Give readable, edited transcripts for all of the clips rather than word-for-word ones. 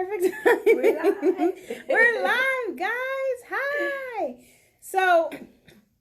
perfect time. We're live. We're live, guys. Hi. So,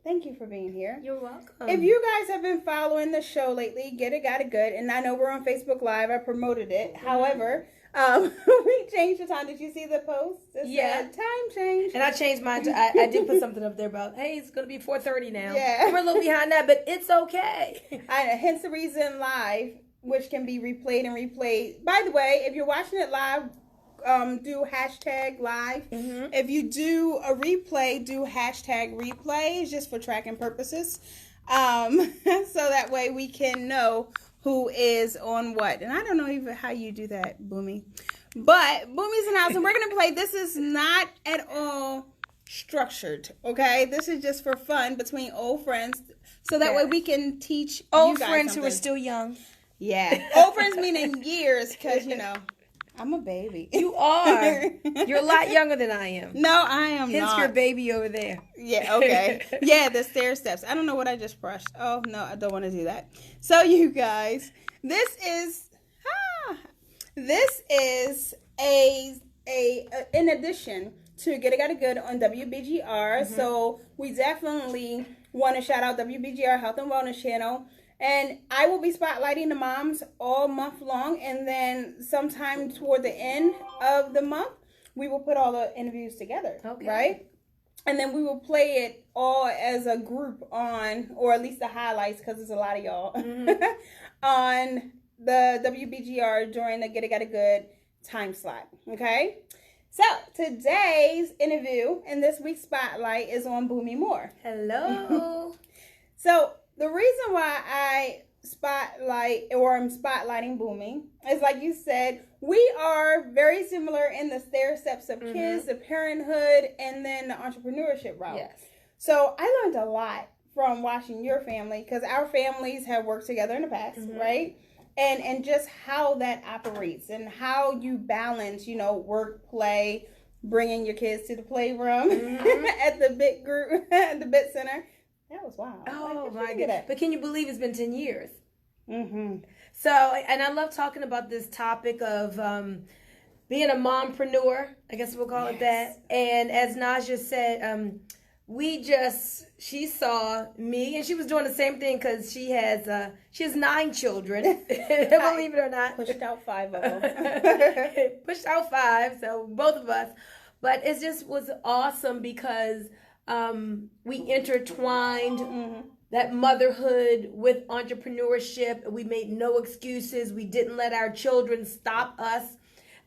thank you for being here. You're welcome. If you guys have been following the show lately, Get It, Got It Good, and I know we're on Facebook Live. I promoted it. Mm-hmm. However, we changed the time. Did you see the post? It said time change. And I changed mine. I did put something up there about, hey, it's going to be 4:30 now. Yeah. We're a little behind that, but it's okay. Hence the reason live, which can be replayed and replayed. By the way, if you're watching it live, do hashtag live. Mm-hmm. If you do a replay, do hashtag replay, just for tracking purposes. So that way we can know who is on what. And I don't know even how you do that, Boomy. But Boomy's in the house, and we're going to play. This is not at all structured, okay? This is just for fun between old friends. So that way we can teach old you guys friends something. Who are still young. Yeah. Old friends meaning years, because, I'm a baby. You are. You're a lot younger than I am. No, I am Hence not. your baby over there. Yeah, okay. Yeah, the stair steps. I don't know what I just brushed. Oh, no, I don't want to do that. So, you guys, this is in addition to Get It Got It Good on WBGR. Mm-hmm. So, we definitely want to shout out WBGR Health and Wellness Channel. And I will be spotlighting the moms all month long. And then sometime toward the end of the month, we will put all the interviews together. Okay. Right? And then we will play it all as a group on, or at least the highlights, because there's a lot of y'all, mm-hmm. on the WBGR during the Get It Got It Good time slot. Okay? So, today's interview and this week's spotlight is on Boomy Moore. Hello. So, the reason why I am spotlighting Boomy is, like you said, we are very similar in the stair steps of kids, the parenthood, and then the entrepreneurship route. Yes. So I learned a lot from watching your family, because our families have worked together in the past, right? And just how that operates and how you balance, work, play, bringing your kids to the playroom at the bit group, at the bit center. That was wild. Oh, my goodness. But can you believe it's been 10 years? Mm-hmm. So, and I love talking about this topic of being a mompreneur, I guess we'll call it that. And as Naja said, she saw me, and she was doing the same thing, because she has 9 children. Believe it or not. Pushed out 5 of them. Pushed out 5, so both of us. But it just was awesome, because we intertwined that motherhood with entrepreneurship. We made no excuses. We didn't let our children stop us.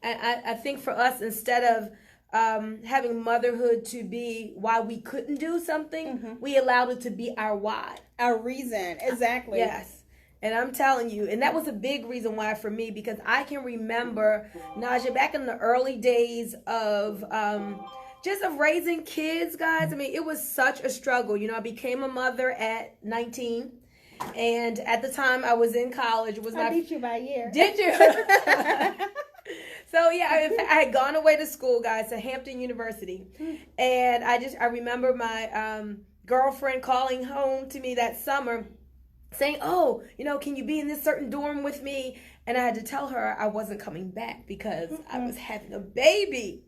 And I think for us, instead of having motherhood to be why we couldn't do something, we allowed it to be our why. Our reason, exactly. Yes. And I'm telling you, and that was a big reason why for me, because I can remember, Naja, back in the early days of just of raising kids, guys. I mean, it was such a struggle. I became a mother at 19. And at the time I was in college. I beat you by a year. Did you? So, yeah, I had gone away to school, guys, to Hampton University. And I remember my girlfriend calling home to me that summer saying, oh, can you be in this certain dorm with me? And I had to tell her I wasn't coming back because I was having a baby.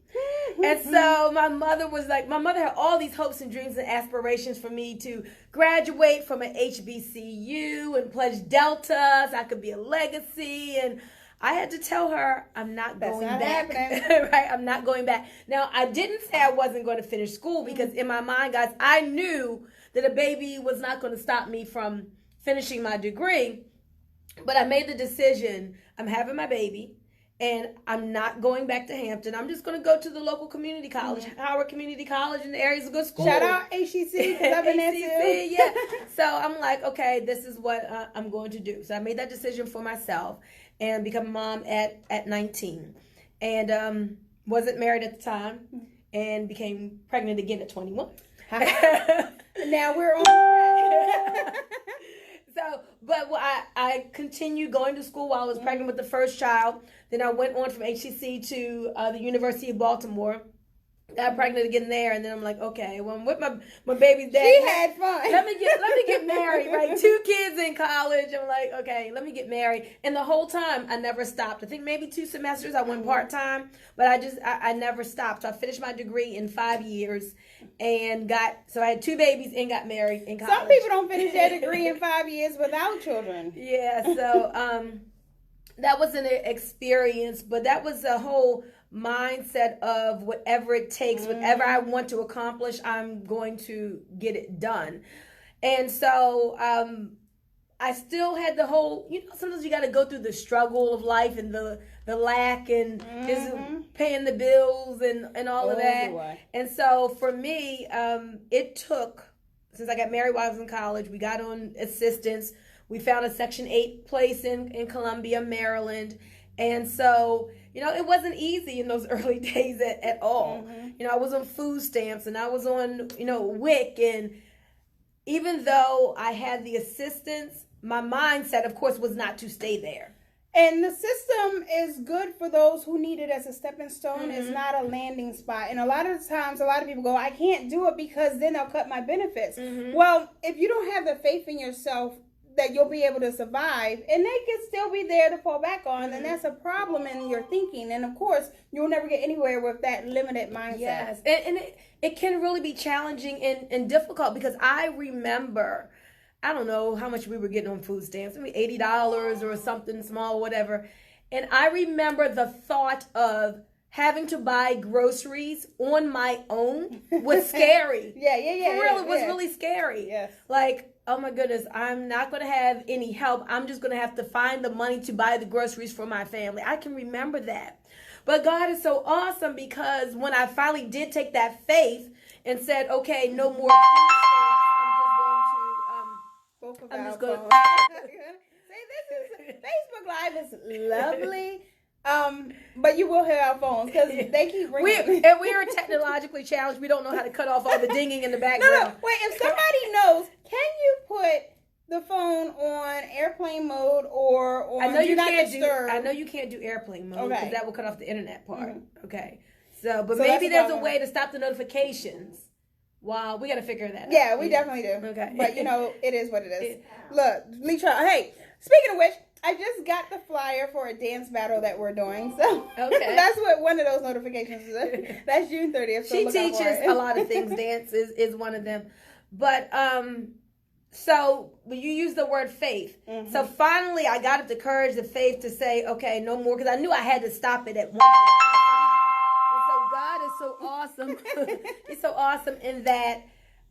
And so my mother had all these hopes and dreams and aspirations for me to graduate from an HBCU and pledge Delta so I could be a legacy. And I had to tell her I'm not going back. Right? I'm not going back. Now, I didn't say I wasn't going to finish school, because in my mind, guys, I knew that a baby was not going to stop me from finishing my degree. But I made the decision, I'm having my baby, and I'm not going back to Hampton. I'm just going to go to the local community college, Howard Community College, in the area is a good school. Shout out HCC, because I've been there too. Yeah. So I'm like, okay, this is what I'm going to do. So I made that decision for myself and become a mom at 19. And wasn't married at the time, and became pregnant again at 21. Now we're on. But I continued going to school while I was pregnant with the first child. Then I went on from HCC to the University of Baltimore, got pregnant again there, and then I'm like, okay, well, I'm with my baby's dad. She had fun. Let me get married, right? 2 kids in college. I'm like, okay, let me get married. And the whole time, I never stopped. I think maybe 2 semesters I went part-time, but I never stopped. So I finished my degree in 5 years and so I had 2 babies and got married in college. Some people don't finish their degree in 5 years without children. Yeah, so that was an experience, but that was a whole mindset of whatever it takes, whatever I want to accomplish, I'm going to get it done. And so I still had the whole, sometimes you got to go through the struggle of life and the lack and just paying the bills and all of that. Boy. And so for me, it took, since I got married while I was in college, we got on assistance. We found a Section 8 place in Columbia, Maryland. And so, it wasn't easy in those early days at all. I was on food stamps and I was on, WIC. And even though I had the assistance, my mindset, of course, was not to stay there. And the system is good for those who need it as a stepping stone. It's not a landing spot. And a lot of times, a lot of people go, I can't do it because then they'll cut my benefits. Well, if you don't have the faith in yourself that you'll be able to survive, and they can still be there to fall back on, and that's a problem in your thinking. And of course, you'll never get anywhere with that limited mindset. Yes, and it can really be challenging and difficult, because I remember, I don't know how much we were getting on food stamps, maybe $80 or something small, whatever. And I remember the thought of having to buy groceries on my own was scary. Yeah. For real, it was really scary. Yes. Like, oh my goodness, I'm not going to have any help. I'm just going to have to find the money to buy the groceries for my family. I can remember that. But God is so awesome, because when I finally did take that faith and said, okay, no more food stamps, I'm just going to... See, Facebook Live is lovely. But you will hear our phones because they keep ringing. And we are technologically challenged. We don't know how to cut off all the dinging in the background. No. Wait, if somebody knows, can you put the phone on airplane mode or on do not disturb? I know you can't do airplane mode, because that will cut off the internet part. Okay. So So maybe there's a way to stop the notifications. Wow, we got to figure that out. Yeah, we definitely do. Okay. But it is what it is. Look, Leitra, hey, speaking of which, I just got the flyer for a dance battle that we're doing. So that's what one of those notifications is. That's June 30th. So she teaches a lot of things. Dance is one of them. But so you use the word faith. So finally I got up the courage, the faith to say, okay, no more, because I knew I had to stop it at one point. And so God is so awesome. He's so awesome in that,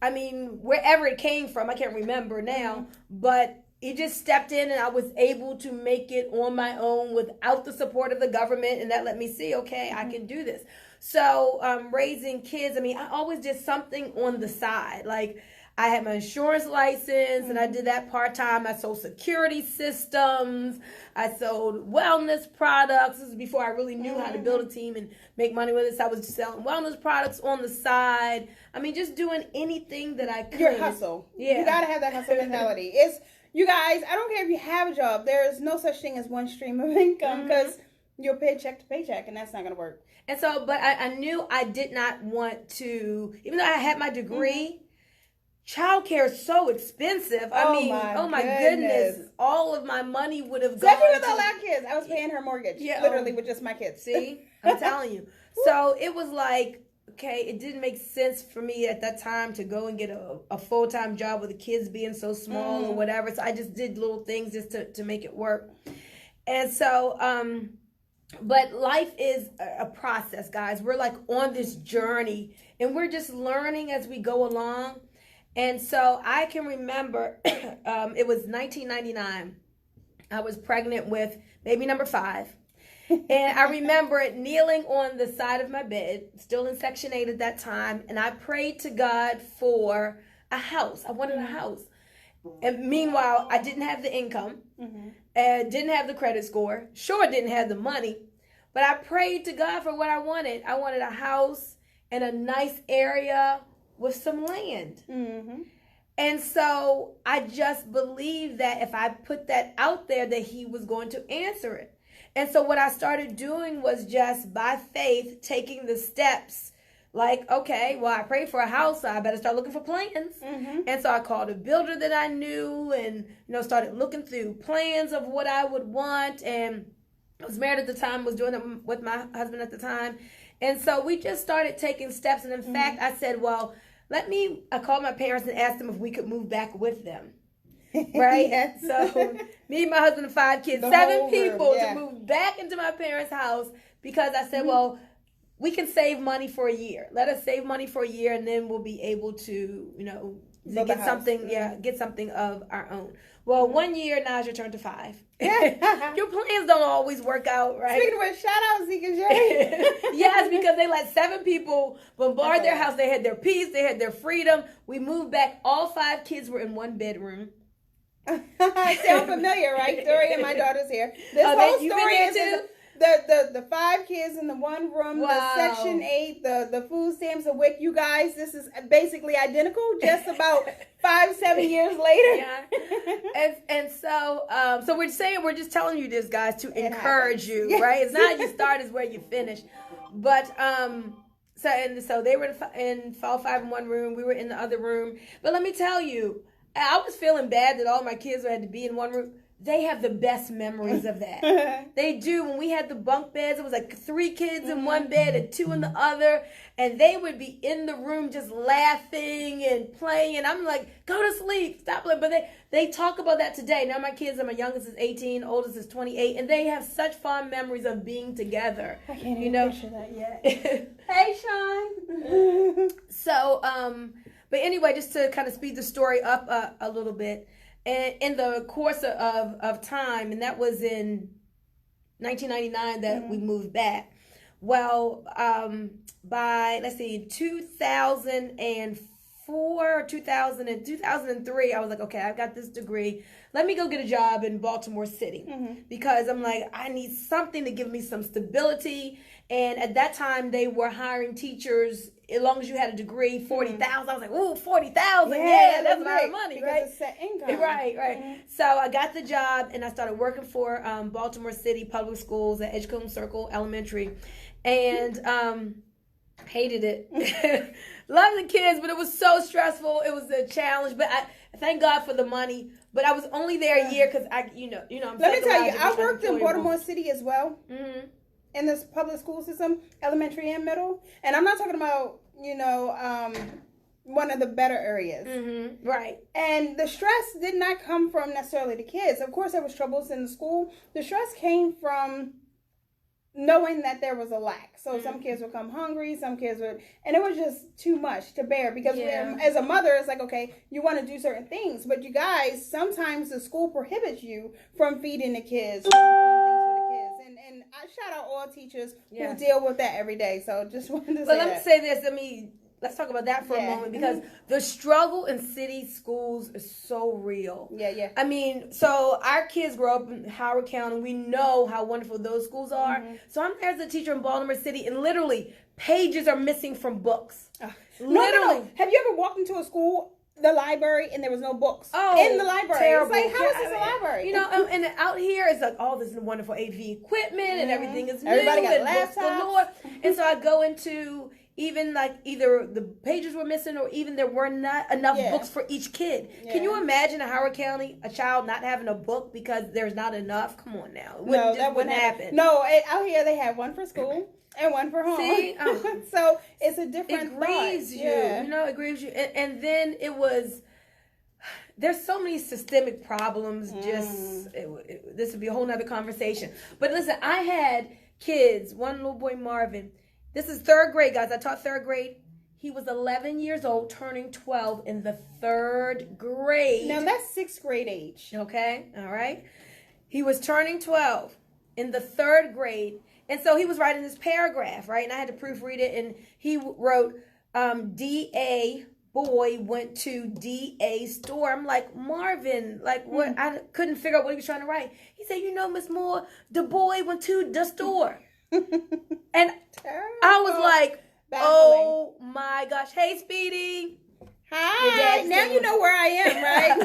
wherever it came from, I can't remember now, but he just stepped in and I was able to make it on my own without the support of the government. And that let me see, okay, I can do this. So raising kids, I always did something on the side. Like, I had my insurance license and I did that part-time. I sold security systems. I sold wellness products. This is before I really knew how to build a team and make money with it. So I was just selling wellness products on the side. Just doing anything that I could. Your hustle. Yeah. You got to have that hustle mentality. You guys, I don't care if you have a job. There is no such thing as one stream of income, because you're paycheck to paycheck, and that's not going to work. And so, but I knew I did not want to, even though I had my degree, childcare is so expensive. Oh my goodness. All of my money would have gone. Especially with all our kids. I was paying her mortgage, literally with just my kids. See, I'm telling you. So it was like, okay, it didn't make sense for me at that time to go and get a full-time job with the kids being so small or whatever. So I just did little things just to make it work. And so, but life is a process, guys. We're like on this journey and we're just learning as we go along. And so I can remember it was 1999. I was pregnant with baby number 5. And I remember kneeling on the side of my bed, still in Section 8 at that time, and I prayed to God for a house. I wanted a house. And meanwhile, I didn't have the income, and didn't have the credit score, sure didn't have the money, but I prayed to God for what I wanted. I wanted a house in a nice area with some land. And so I just believed that if I put that out there, that he was going to answer it. And so what I started doing was just by faith taking the steps like, okay, well, I prayed for a house, so I better start looking for plans. And so I called a builder that I knew and, started looking through plans of what I would want. And I was married at the time, was doing it with my husband at the time. And so we just started taking steps. And in fact, I said, well, I called my parents and asked them if we could move back with them. Right? Yes. So me and my husband and 5 kids, 7 people to move back into my parents' house because I said, well, we can save money for a year. Let us save money for a year and then we'll be able to, get something, get something of our own. Well, 1 year, now it's your turn to 5. Your plans don't always work out, right? Speaking of which, shout out Zeke and Jerry. Yes, because they let 7 people bombard their house. They had their peace. They had their freedom. We moved back. All 5 kids were in 1 bedroom. Sound familiar, right? Dory and my daughter's here. This whole story is the 5 kids in the 1 room, the Section 8, the food stamps, the WIC. You guys, this is basically identical, just about 5-7 years later. Yeah. And so we're just telling you this, guys, to encourage you, right? It's not you start is where you finish. But so they were in all 5 in 1 room. We were in the other room. But let me tell you, I was feeling bad that all my kids had to be in 1 room. They have the best memories of that. They do. When we had the bunk beds, it was like 3 kids in 1 bed and 2 in the other. And they would be in the room just laughing and playing. And I'm like, go to sleep. Stop playing. But they talk about that today. Now my kids, my youngest is 18, oldest is 28. And they have such fond memories of being together. I can't even picture that yet. Hey, Sean. So, but anyway, just to kind of speed the story up a little bit. And in the course of time, and that was in 1999 that we moved back. Well, by, 2004, 2003, I was like, okay, I've got this degree. Let me go get a job in Baltimore City because I'm like, I need something to give me some stability. And at that time, they were hiring teachers as long as you had a degree, 40,000. I was like, ooh, 40,000. Yeah, that's a lot of money, right? It's set income. Right. So I got the job and I started working for Baltimore City Public Schools at Edgecombe Circle Elementary, and hated it. Loved the kids, but it was so stressful. It was a challenge, but I thank God for the money. But I was only there a year because I'm. Let me tell you, I worked in Baltimore City as well. In this public school system, elementary and middle. And I'm not talking about, one of the better areas. Right. And the stress did not come from necessarily the kids. Of course, there was troubles in the school. The stress came from knowing that there was a lack. So some kids would come hungry, some kids would, and it was just too much to bear because as a mother, it's like, okay, you want to do certain things, but you guys, sometimes the school prohibits you from feeding the kids, and I shout out all teachers who deal with that every day. So just wanted to say let me say this. Let's talk about that for a moment because the struggle in city schools is so real. Yeah. I mean, so our kids grow up in Howard County. We know how wonderful those schools are. So I'm there as a teacher in Baltimore City, and literally pages are missing from books. No. Have you ever walked into a school, the library, and there was no books in the library? Terrible. It's like, how is this a library? And out here it's like, this is wonderful AV equipment and everything is new. Everybody got and laptops. And so I go into even like either the pages were missing or even there were not enough books for each kid. Can you imagine in Howard County a child not having a book because there's not enough? Come on now. That wouldn't happen. No, out here they have one for school and one for home. See? So it's a different It grieves you. It grieves you. And then it was, there's so many systemic problems. This would be a whole nother conversation. But listen, I had kids, one little boy, Marvin. This is 3rd grade, guys. I taught 3rd grade. He was 11 years old, turning 12 in the 3rd grade. Now, that's 6th grade age. Okay, all right. He was turning 12 in the 3rd grade. And so he was writing this paragraph, right? And I had to proofread it. And he wrote, D.A. boy went to D.A. store. I'm like, Marvin, like what? I couldn't figure out what he was trying to write. He said, Miss Moore, the boy went to the store. And I was like, oh my gosh. Hey, Speedy. Hi. Now you know where I am, right?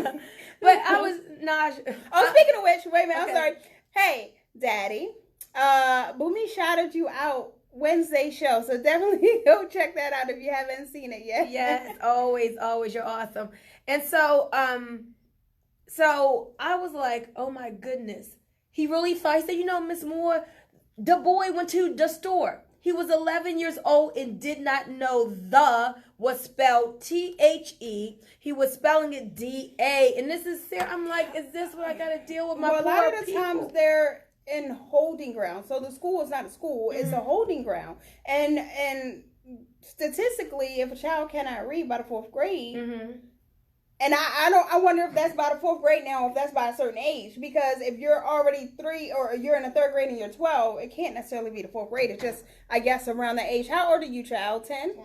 But I was not. Speaking of which, wait a minute. Okay. I'm sorry. Hey, Daddy. Boomy shouted you out Wednesday show. So definitely go check that out if you haven't seen it yet. Yes, always, always. You're awesome. And so, so I was like, oh my goodness. He really thought, he said, Miss Moore, the boy went to the store. He was 11 years old and did not know the was spelled T-H-E. He was spelling it D-A. And this is Sarah. I'm like, is this what I got to deal with my poor a lot of the people? times they're in holding ground. So the school is not a school. It's a holding ground. And statistically, if a child cannot read by the 4th grade, and I wonder if that's by the 4th grade now, or if that's by a certain age. Because if you're already 3 or you're in the 3rd grade and you're 12, it can't necessarily be the 4th grade. It's just, I guess, around that age. How old are you, child? 10? 10.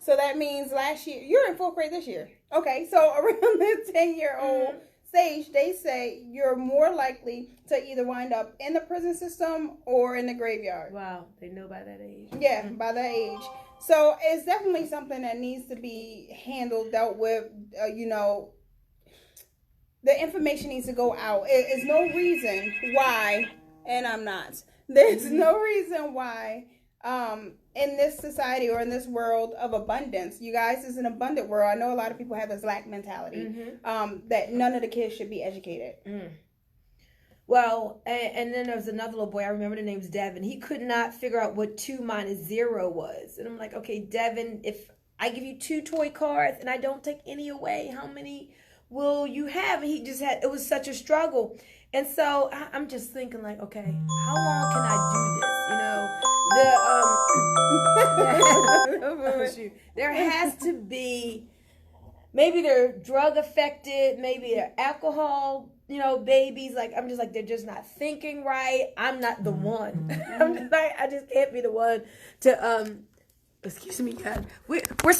So that means last year, you're in 4th grade this year. Okay, so around the 10-year-old stage, they say you're more likely to either wind up in the prison system or in the graveyard. Wow, they know by that age. Yeah, by that age. So it's definitely something that needs to be handled, dealt with. The information needs to go out. There's no reason why, and I'm not. There's no reason why in this society or in this world of abundance, you guys, is an abundant world. I know a lot of people have this lack mentality, that none of the kids should be educated. Well, and then there was another little boy, I remember the name's Devin. He could not figure out what 2 minus 0 was. And I'm like, okay, Devin, if I give you 2 toy cars and I don't take any away, how many will you have? And it was such a struggle. And so I'm just thinking like, okay, how long can I do this? There has to be, maybe they're drug affected, maybe they're alcohol, babies. Like, I'm just like, they're just not thinking right. I'm not the one. I just can't be the one to, excuse me, God. We're